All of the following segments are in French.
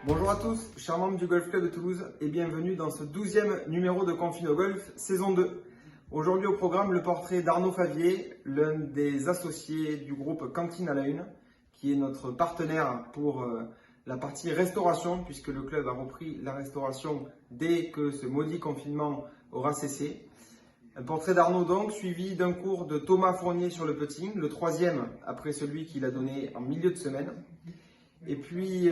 Bonjour à tous, chers membres du Golf Club de Toulouse et bienvenue dans ce 12e numéro de Confino Golf, saison 2. Aujourd'hui au programme, le portrait d'Arnaud Favier, l'un des associés du groupe Cantine à la Une, qui est notre partenaire pour la partie restauration, puisque le club a repris la restauration dès que ce maudit confinement aura cessé. Un portrait d'Arnaud donc, suivi d'un cours de Thomas Fournier sur le putting, le troisième après celui qu'il a donné en milieu de semaine. Et puis,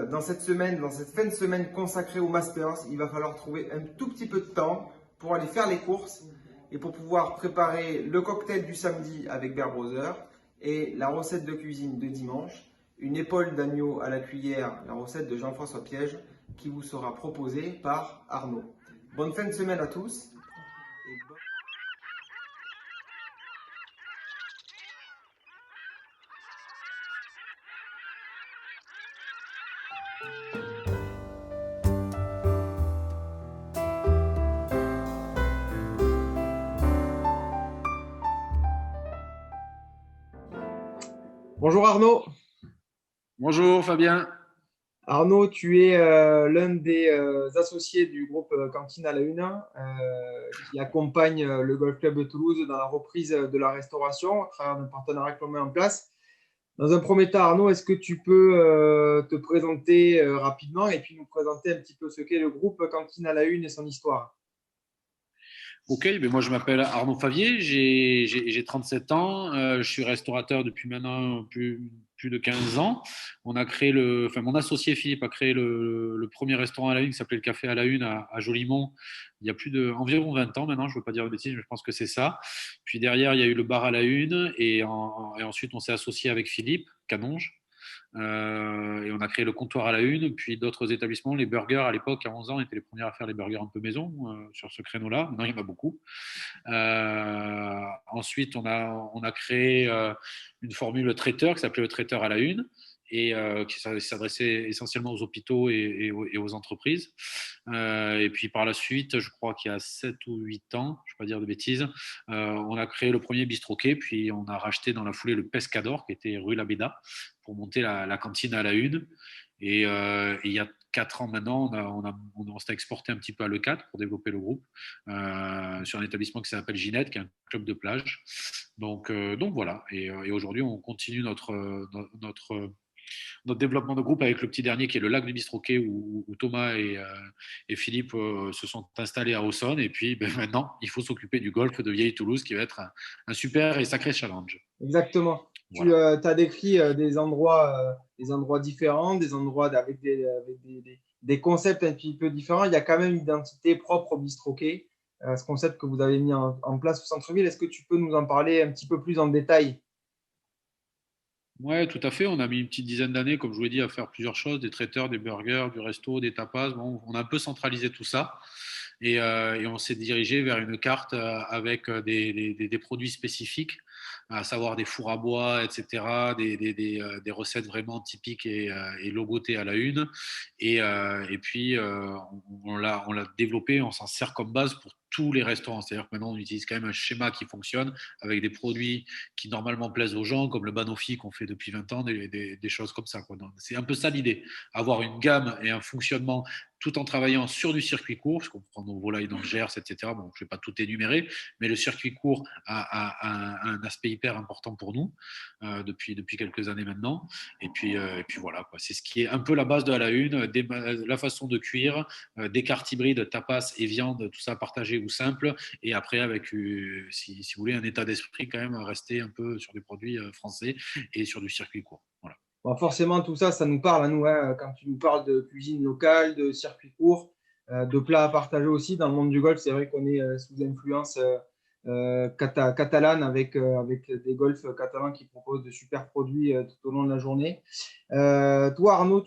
dans cette fin de semaine consacrée au Masters, il va falloir trouver un tout petit peu de temps pour aller faire les courses et pour pouvoir préparer le cocktail du samedi avec Bear Brothers et la recette de cuisine de dimanche, une épaule d'agneau à la cuillère, la recette de Jean-François Piège, qui vous sera proposée par Arnaud. Bonne fin de semaine à tous. Bonjour Arnaud. Bonjour Fabien. Arnaud, tu es l'un des associés du groupe Cantine à la Une qui accompagne le Golf Club de Toulouse dans la reprise de la restauration à travers un partenariat que l'on met en place. Dans un premier temps, Arnaud, est-ce que tu peux te présenter rapidement et puis nous présenter un petit peu ce qu'est le groupe Cantine à la Une et son histoire? Ok, ben moi je m'appelle Arnaud Favier, j'ai 37 ans, je suis restaurateur depuis maintenant plus de 15 ans. Mon associé Philippe a créé le premier restaurant à la Une qui s'appelait le Café à la Une à Jolimont il y a environ 20 ans maintenant, je ne veux pas dire de bêtises, mais je pense que c'est ça. Puis derrière, il y a eu le bar à la Une et ensuite on s'est associé avec Philippe Canonge. Et on a créé le comptoir à la Une, puis d'autres établissements. Les burgers, à l'époque, à 11 ans, étaient les premiers à faire les burgers un peu maison sur ce créneau-là. Maintenant, il y en a beaucoup. Ensuite, on a créé une formule traiteur qui s'appelait le traiteur à la Une et qui s'adressait essentiellement aux hôpitaux et aux entreprises. Et puis par la suite, je crois qu'il y a 7 ou 8 ans, je ne vais pas dire de bêtises, on a créé le premier bistroquet, puis on a racheté dans la foulée le Pescador, qui était rue Labéda, pour monter la cantine à la Une. Et il y a 4 ans maintenant, on s'est exporté un petit peu à l'E4 pour développer le groupe sur un établissement qui s'appelle Ginette, qui est un club de plage. Donc voilà. Et aujourd'hui, on continue notre développement de groupe avec le petit dernier qui est le lac du Bistroquet où Thomas et Philippe se sont installés à Auxonne. Et puis maintenant, il faut s'occuper du golf de Vieille Toulouse qui va être un super et sacré challenge. Exactement. Tu Voilà. as décrit des endroits différents, des endroits avec des concepts un petit peu différents. Il y a quand même une identité propre au bistroquet, ce concept que vous avez mis en place au centre-ville. Est-ce que tu peux nous en parler un petit peu plus en détail? Ouais, tout à fait. On a mis une petite dizaine d'années, comme je vous l'ai dit, à faire plusieurs choses, des traiteurs, des burgers, du resto, des tapas. Bon, on a un peu centralisé tout ça et on s'est dirigé vers une carte avec des produits spécifiques, à savoir des fours à bois, etc., des recettes vraiment typiques et logotées à la une. Et puis, on l'a développé, on s'en sert comme base pour tous les restaurants. C'est-à-dire que maintenant, on utilise quand même un schéma qui fonctionne avec des produits qui normalement plaisent aux gens, comme le banoffee qu'on fait depuis 20 ans, des choses comme ça, quoi. C'est un peu ça l'idée, avoir une gamme et un fonctionnement tout en travaillant sur du circuit court, parce qu'on prend nos volailles dans le Gers, etc. Bon, je ne vais pas tout énumérer, mais le circuit court a un aspect hyper important pour nous depuis quelques années maintenant. Et puis voilà, quoi. C'est ce qui est un peu la base de la une, la façon de cuire, des cartes hybrides, tapas et viande, tout ça partagé ou simple, et après avec, si vous voulez, un état d'esprit quand même, rester un peu sur des produits français et sur du circuit court. Voilà. Bon, forcément, tout ça, ça nous parle à nous, hein, quand tu nous parles de cuisine locale, de circuits courts, de plats à partager aussi. Dans le monde du golf, c'est vrai qu'on est sous influence catalane avec des golfs catalans qui proposent de super produits tout au long de la journée. Toi, Arnaud,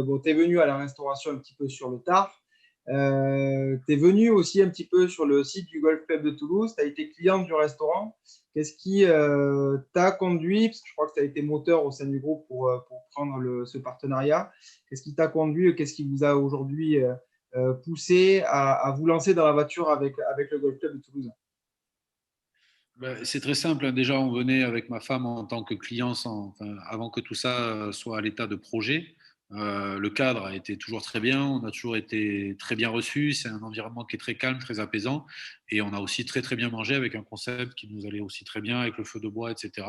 bon, es venu à la restauration un petit peu sur le tard. Tu es venu aussi un petit peu sur le site du Golf Club de Toulouse. Tu as été client du restaurant. Qu'est-ce qui t'a conduit, parce que je crois que tu as été moteur au sein du groupe pour prendre ce partenariat. Qu'est-ce qui t'a conduit, qu'est-ce qui vous a aujourd'hui poussé à vous lancer dans la voiture avec le Golf Club de Toulouse? C'est très simple, hein. Déjà, on venait avec ma femme en tant que client avant que tout ça soit à l'état de projet. Le cadre a été toujours très bien, on a toujours été très bien reçus. C'est un environnement qui est très calme, très apaisant. Et on a aussi très très bien mangé avec un concept qui nous allait aussi très bien avec le feu de bois, etc.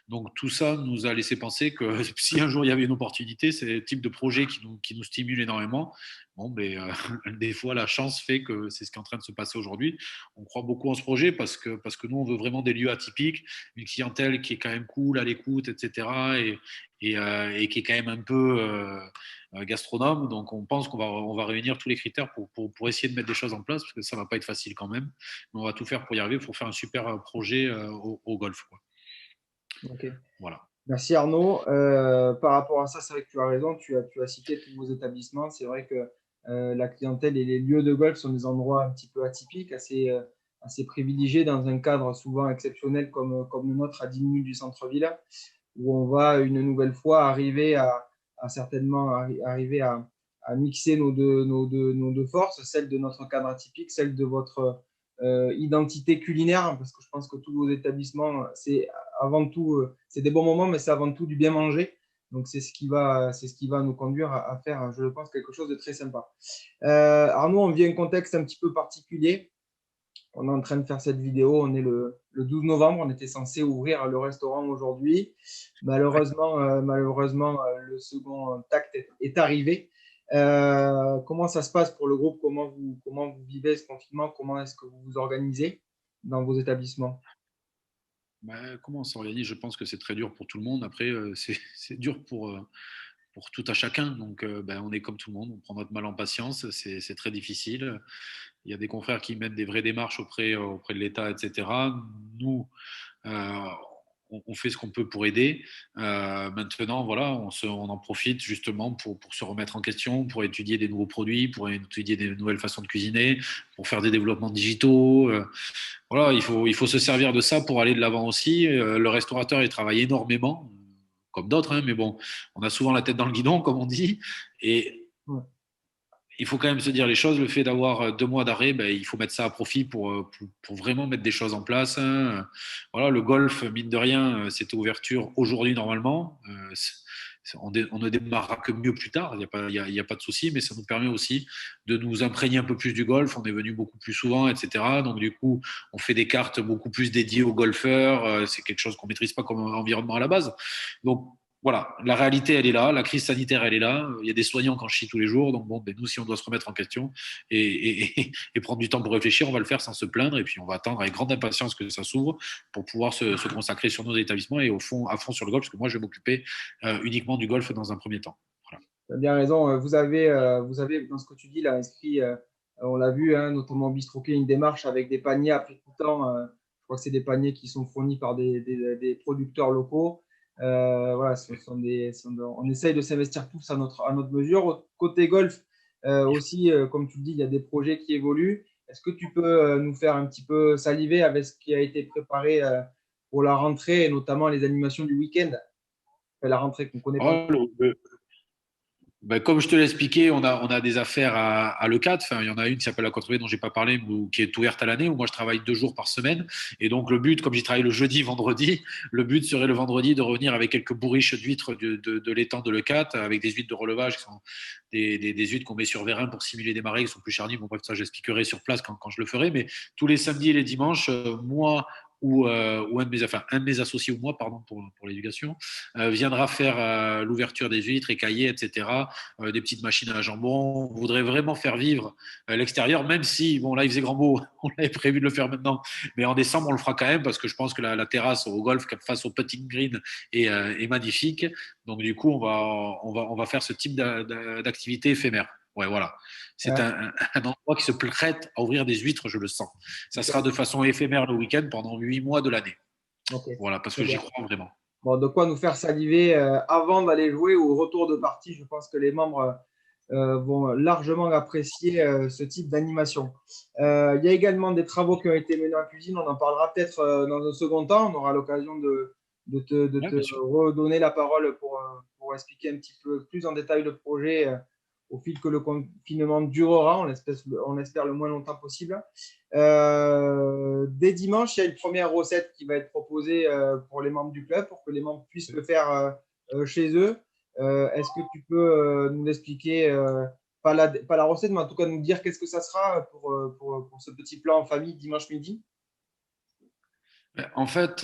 Donc tout ça nous a laissé penser que si un jour il y avait une opportunité, c'est le type de projet qui nous stimule énormément. Bon, mais des fois, la chance fait que c'est ce qui est en train de se passer aujourd'hui. On croit beaucoup en ce projet parce que nous, on veut vraiment des lieux atypiques, une clientèle qui est quand même cool, à l'écoute, etc. Et qui est quand même un peu gastronome. Donc, on pense on va réunir tous les critères pour essayer de mettre des choses en place, parce que ça ne va pas être facile quand même. Mais on va tout faire pour y arriver, pour faire un super projet au golf, quoi. Ok. Voilà. Merci Arnaud. Par rapport à ça, c'est vrai que tu as raison, tu as cité tous vos établissements. C'est vrai que la clientèle et les lieux de golf sont des endroits un petit peu atypiques, assez privilégiés dans un cadre souvent exceptionnel comme le nôtre à 10 minutes du centre-ville, où on va une nouvelle fois arriver à mixer nos deux forces, celle de notre cadre atypique, celle de votre identité culinaire, parce que je pense que tous vos établissements, c'est avant tout, c'est des bons moments, mais c'est avant tout du bien manger. Donc, c'est ce qui va nous conduire à faire, je pense, quelque chose de très sympa. Arnaud, on vit un contexte un petit peu particulier. On est en train de faire cette vidéo. On est le 12 novembre. On était censé ouvrir le restaurant aujourd'hui. Malheureusement, le second tact est arrivé. Comment ça se passe pour le groupe? Comment vous vivez ce confinement? Comment est-ce que vous vous organisez dans vos établissements? Comment on s'organise? Je pense que c'est très dur pour tout le monde. Après, c'est dur pour tout à chacun. Donc, on est comme tout le monde. On prend notre mal en patience. C'est très difficile. Il y a des confrères qui mènent des vraies démarches auprès de l'État, etc. Nous, euh, on fait ce qu'on peut pour aider. Maintenant, voilà, on en profite justement pour se remettre en question, pour étudier des nouveaux produits, pour étudier des nouvelles façons de cuisiner, pour faire des développements digitaux. Voilà, il faut se servir de ça pour aller de l'avant aussi. Le restaurateur, il travaille énormément, comme d'autres, hein, mais bon, on a souvent la tête dans le guidon, comme on dit. Et Ouais. il faut quand même se dire les choses. Le fait d'avoir 2 mois d'arrêt, il faut mettre ça à profit pour vraiment mettre des choses en place, hein. Voilà, le golf, mine de rien, c'était ouverture aujourd'hui normalement. On ne démarrera que mieux plus tard, il y a pas de souci, mais ça nous permet aussi de nous imprégner un peu plus du golf. On est venu beaucoup plus souvent, etc. Donc du coup, on fait des cartes beaucoup plus dédiées aux golfeurs. C'est quelque chose qu'on ne maîtrise pas comme environnement à la base. Donc voilà, la réalité, elle est là, la crise sanitaire, elle est là. Il y a des soignants qui en chient tous les jours. Donc, bon, nous, si on doit se remettre en question et prendre du temps pour réfléchir, on va le faire sans se plaindre. Et puis, on va attendre avec grande impatience que ça s'ouvre pour pouvoir se consacrer sur nos établissements et à fond sur le golf, parce que moi, je vais m'occuper uniquement du golf dans un premier temps. Voilà. Tu as bien raison. Vous avez, dans ce que tu dis, là, inscrit, on l'a vu, hein, notamment Bistroquet, une démarche avec des paniers à prix coûtant. Je crois que c'est des paniers qui sont fournis par des producteurs locaux. Voilà, on essaye de s'investir tous à notre mesure. Côté golf, aussi, comme tu le dis, il y a des projets qui évoluent. Est-ce que tu peux nous faire un petit peu saliver avec ce qui a été préparé pour la rentrée, et notamment les animations du week-end? La rentrée qu'on connaît pas. Oh, comme je te l'ai expliqué, on a des affaires à l'E4. Enfin, il y en a une qui s'appelle la Contrebée dont j'ai pas parlé, mais qui est ouverte à l'année, où moi je travaille 2 jours par semaine. Et donc le but, comme j'y travaille le jeudi, vendredi, le but serait le vendredi de revenir avec quelques bourriches d'huîtres de l'étang de l'E4, avec des huîtres de relevage qui sont des huîtres qu'on met sur vérin pour simuler des marées qui sont plus charnues. Bon, bref, ça j'expliquerai sur place quand je le ferai. Mais tous les samedis et les dimanches, moi ou un de mes associés ou moi, pardon, pour l'éducation, viendra faire l'ouverture des huîtres, écailler, etc., des petites machines à jambon. On voudrait vraiment faire vivre l'extérieur, même si, bon, là, il faisait grand beau, on avait prévu de le faire maintenant, mais en décembre, on le fera quand même, parce que je pense que la terrasse au golf face au putting green est magnifique. Donc, du coup, on va faire ce type d'activité éphémère. Ouais, voilà. C'est un endroit qui se prête à ouvrir des huîtres, je le sens. Ça sera de façon éphémère le week-end pendant 8 mois de l'année. Okay. Voilà, parce que j'y crois vraiment. Bon, de quoi nous faire saliver avant d'aller jouer ou au retour de partie. Je pense que les membres vont largement apprécier ce type d'animation. Il y a également des travaux qui ont été menés en cuisine. On en parlera peut-être dans un second temps. On aura l'occasion de te redonner la parole pour expliquer un petit peu plus en détail le projet au fil que le confinement durera. On espère le moins longtemps possible. Dès dimanche, il y a une première recette qui va être proposée pour les membres du club, pour que les membres puissent le faire chez eux. Est-ce que tu peux nous expliquer, pas la recette, mais en tout cas nous dire qu'est-ce que ça sera pour ce petit plat en famille dimanche midi? En fait,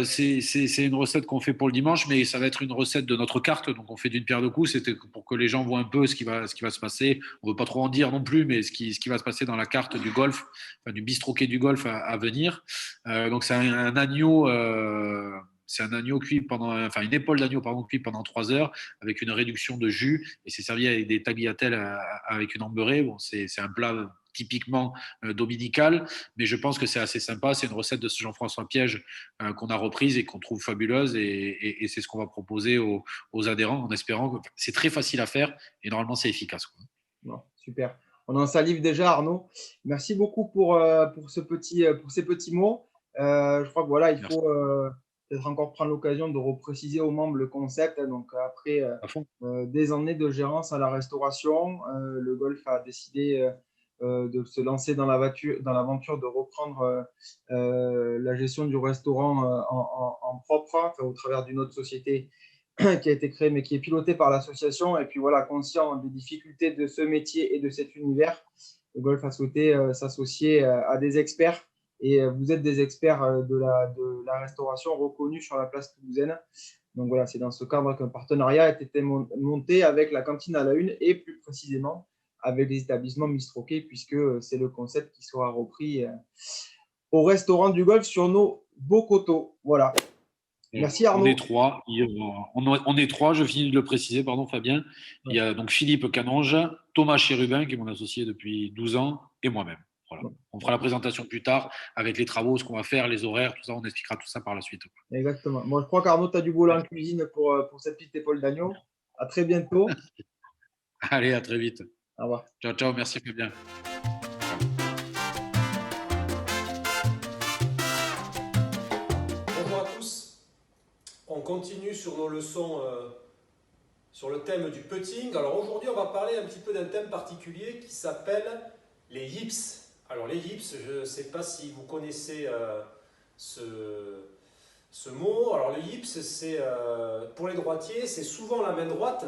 c'est une recette qu'on fait pour le dimanche, mais ça va être une recette de notre carte. Donc, on fait d'une pierre deux coups. C'était pour que les gens voient un peu ce qui va se passer. On ne veut pas trop en dire non plus, mais ce qui va se passer dans la carte du golf, enfin, du bistroquet du golf à venir. Donc, un agneau. C'est un agneau cuit enfin une épaule d'agneau pardon cuit pendant 3 heures avec une réduction de jus et c'est servi avec des tagliatelles avec une amberée. Bon, c'est un plat typiquement dominical, mais je pense que c'est assez sympa. C'est une recette de Jean-François Piège qu'on a reprise et qu'on trouve fabuleuse et c'est ce qu'on va proposer aux adhérents en espérant que c'est très facile à faire et normalement c'est efficace, quoi. Bon, super. On en salive déjà, Arnaud. Merci beaucoup pour ces petits mots. Je crois que voilà, il Merci. faut peut-être encore prendre l'occasion de repréciser aux membres le concept. Donc, après À fond. des années de gérance à la restauration, le golf a décidé de se lancer dans l'aventure de reprendre la gestion du restaurant en propre, enfin, au travers d'une autre société qui a été créé, mais qui est piloté par l'association. Et puis voilà, conscient des difficultés de ce métier et de cet univers, le golf a souhaité s'associer à des experts. Et vous êtes des experts de la restauration reconnus sur la place toulousaine. Donc voilà, c'est dans ce cadre qu'un partenariat a été monté avec la cantine à la une et plus précisément avec les établissements bistroquets, puisque c'est le concept qui sera repris au restaurant du golf sur nos beaux coteaux. Voilà. Merci Arnaud. On est trois, je finis de le préciser, pardon Fabien. Il y a donc Philippe Canonge, Thomas Chérubin, qui est mon associé depuis 12 ans, et moi-même. Voilà. On fera la présentation plus tard avec les travaux, ce qu'on va faire, les horaires, tout ça, on expliquera tout ça par la suite. Exactement. Moi, je crois qu'Arnaud, tu as du boulot en cuisine pour cette petite épaule d'agneau. À très bientôt. Allez, à très vite. Au revoir. Ciao, ciao, merci Fabien. Bonjour à tous. On continue sur nos leçons sur le thème du putting. Alors aujourd'hui, on va parler un petit peu d'un thème particulier qui s'appelle les yips. Alors les yips, je ne sais pas si vous connaissez ce mot. Alors le yips, c'est pour les droitiers, c'est souvent la main droite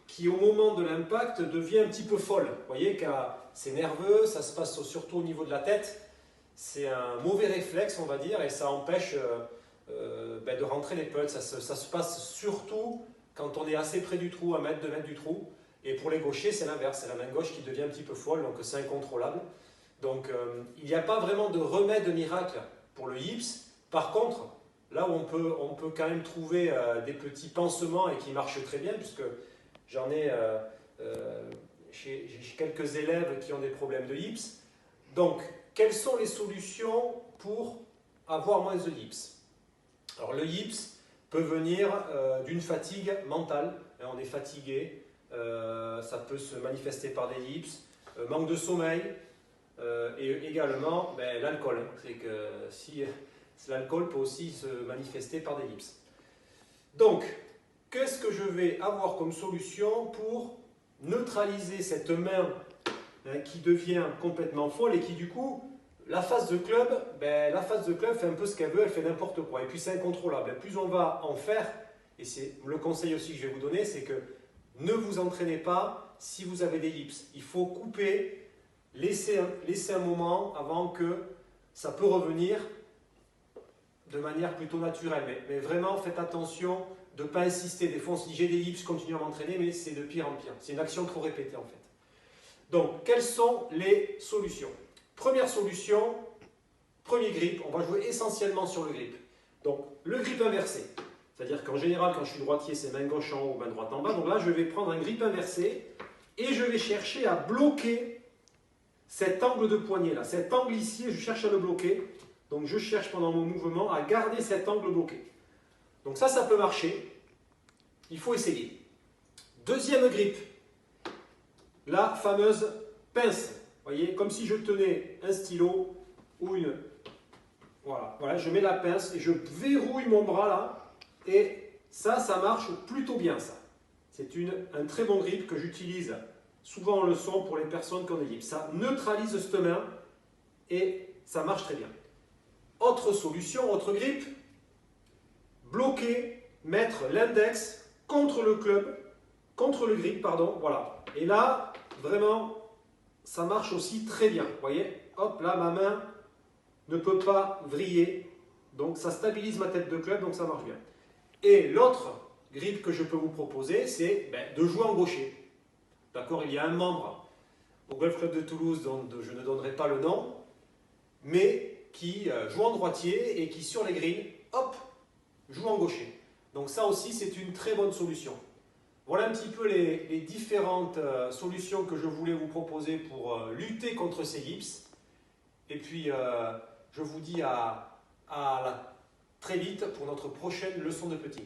qui au moment de l'impact devient un petit peu folle. Vous voyez que c'est nerveux, ça se passe surtout au niveau de la tête. C'est un mauvais réflexe, on va dire, et ça empêche de rentrer les putts. Ça se passe surtout quand on est assez près du trou, 1 mètre, 2 mètres du trou. Et pour les gauchers, c'est l'inverse, c'est la main gauche qui devient un petit peu folle, donc c'est incontrôlable. Donc il n'y a pas vraiment de remède miracle pour le yips. Par contre, là où on peut quand même trouver des petits pansements et qui marchent très bien, puisque j'en ai chez quelques élèves qui ont des problèmes de yips. Donc, quelles sont les solutions pour avoir moins de yips? Alors, le yips peut venir d'une fatigue mentale. On est fatigué, ça peut se manifester par des yips, manque de sommeil et également l'alcool. C'est que si l'alcool peut aussi se manifester par des yips. Donc, qu'est-ce que je vais avoir comme solution pour neutraliser cette main qui devient complètement folle et qui du coup, la phase de club fait un peu ce qu'elle veut, elle fait n'importe quoi et puis c'est incontrôlable. Et plus on va en faire, et c'est le conseil aussi que je vais vous donner, c'est que ne vous entraînez pas si vous avez des yips. Il faut couper, laisser un moment avant que ça peut revenir de manière plutôt naturelle. Mais vraiment, faites attention de ne pas insister. Des fois, on se dit j'ai des yips, continue à m'entraîner, mais c'est de pire en pire. C'est une action trop répétée en fait. Donc, quelles sont les solutions? Première solution, premier grip. On va jouer essentiellement sur le grip. Donc, le grip inversé. C'est-à-dire qu'en général, quand je suis droitier, c'est main gauche en haut, main droite en bas. Donc là, je vais prendre un grip inversé et je vais chercher à bloquer cet angle de poignet là. Cet angle ici, je cherche à le bloquer. Donc, je cherche pendant mon mouvement à garder cet angle bloqué. Donc ça peut marcher. Il faut essayer. Deuxième grip. La fameuse pince. Vous voyez, comme si je tenais un stylo ou une... Voilà, je mets la pince et je verrouille mon bras là. Et ça marche plutôt bien ça. C'est un très bon grip que j'utilise souvent en leçon pour les personnes qui ont des yips. Ça neutralise cette main et ça marche très bien. Autre solution, autre grip. Bloquer, mettre l'index contre le club, contre le grip, pardon, voilà. Et là, vraiment, ça marche aussi très bien. Vous voyez, hop, là, ma main ne peut pas vriller. Donc, ça stabilise ma tête de club, donc ça marche bien. Et l'autre grip que je peux vous proposer, c'est de jouer en gaucher. D'accord, il y a un membre au Golf Club de Toulouse dont je ne donnerai pas le nom, mais qui joue en droitier et qui, sur les greens, hop, joue en gaucher. Donc ça aussi, c'est une très bonne solution. Voilà un petit peu les différentes solutions que je voulais vous proposer pour lutter contre ces yips. Et puis, je vous dis à très vite pour notre prochaine leçon de putting.